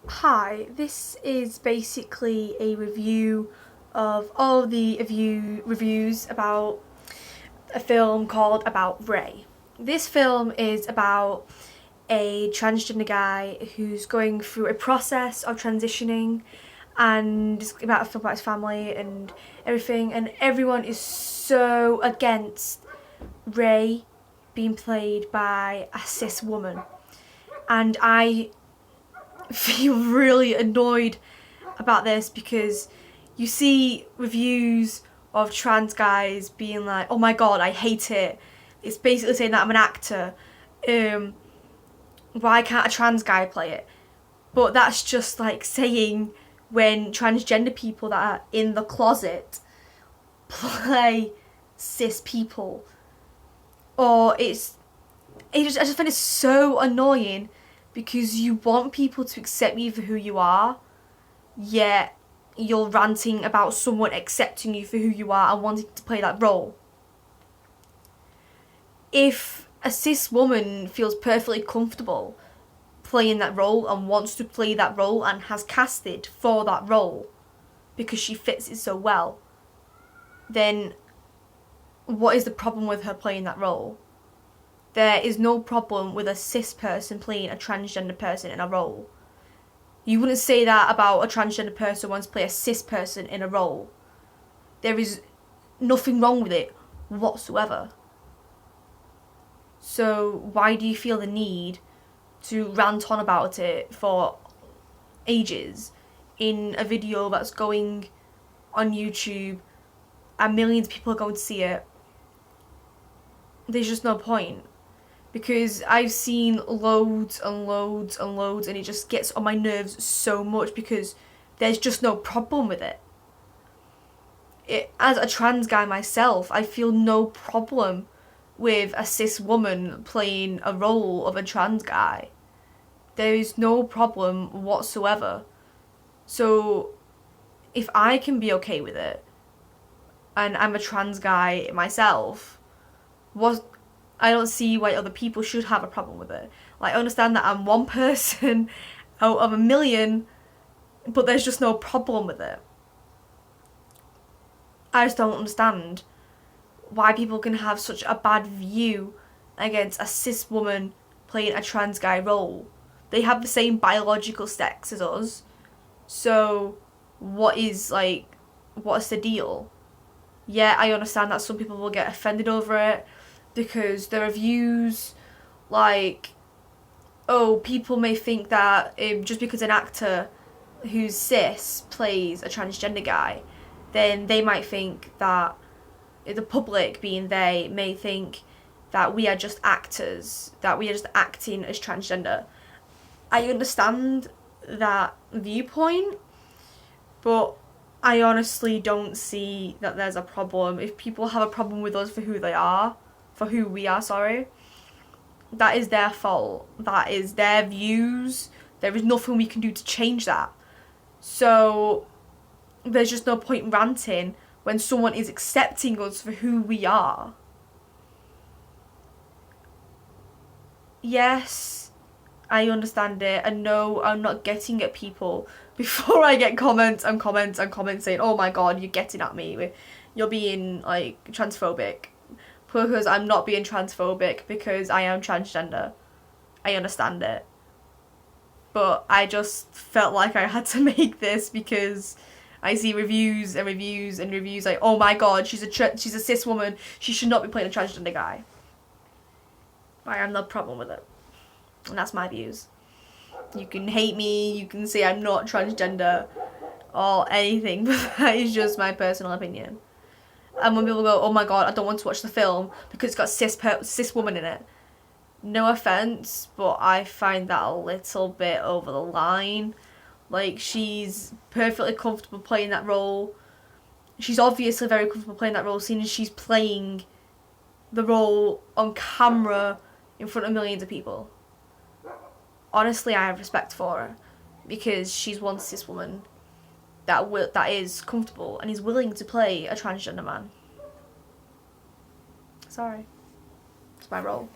Hi, this is basically a review of all the reviews about a film called About Ray. This film is about a transgender guy who's going through a process of transitioning, and it's about a film about his family and everything, and everyone is so against Ray being played by a cis woman. And I feel really annoyed about this because you see reviews of trans guys being like, oh my god, I hate it. It's basically saying that I'm an actor. Why can't a trans guy play it? But that's just like saying when transgender people that are in the closet play cis people. Or I just find it so annoying because you want people to accept you for who you are, yet you're ranting about someone accepting you for who you are and wanting to play that role. If a cis woman feels perfectly comfortable playing that role and wants to play that role and has casted for that role because she fits it so well, then what is the problem with her playing that role? There is no problem with a cis person playing a transgender person in a role. You wouldn't say that about a transgender person wants to play a cis person in a role. There is nothing wrong with it whatsoever. So why do you feel the need to rant on about it for ages in a video that's going on YouTube and millions of people are going to see it? There's just no point. Because I've seen loads and loads and loads, and it just gets on my nerves so much because there's just no problem with it. As a trans guy myself, I feel no problem with a cis woman playing a role of a trans guy. There is no problem whatsoever. So if I can be okay with it, and I'm a trans guy myself, I don't see why other people should have a problem with it. Like, I understand that I'm one person out of a million, but there's just no problem with it. I just don't understand why people can have such a bad view against a cis woman playing a trans guy role. They have the same biological sex as us, so what's the deal? Yeah, I understand that some people will get offended over it, because there are views like, oh, people may think that just because an actor who's cis plays a transgender guy, then they might think that the public, being they, may think that we are just actors, that we are just acting as transgender. I understand that viewpoint, but I honestly don't see that there's a problem. If people have a problem with us for who we are, that is their fault. That is their views. There is nothing we can do to change that. So there's just no point ranting when someone is accepting us for who we are. Yes, I understand it, and no, I'm not getting at people before I get comments and comments and comments saying, oh my god, you're getting at me, you're being like transphobic. Because I'm not being transphobic, because I am transgender. I understand it. But I just felt like I had to make this because I see reviews and reviews and reviews like, oh my god, she's a cis woman, she should not be playing a transgender guy. I have no problem with it. And that's my views. You can hate me, you can say I'm not transgender or anything, but that is just my personal opinion. And when people go, oh my god, I don't want to watch the film because it's got cis woman in it. No offense, but I find that a little bit over the line. Like, she's perfectly comfortable playing that role. She's obviously very comfortable playing that role, seeing as she's playing the role on camera in front of millions of people. Honestly, I have respect for her because she's one cis woman that is comfortable and is willing to play a transgender man. Sorry. It's my role.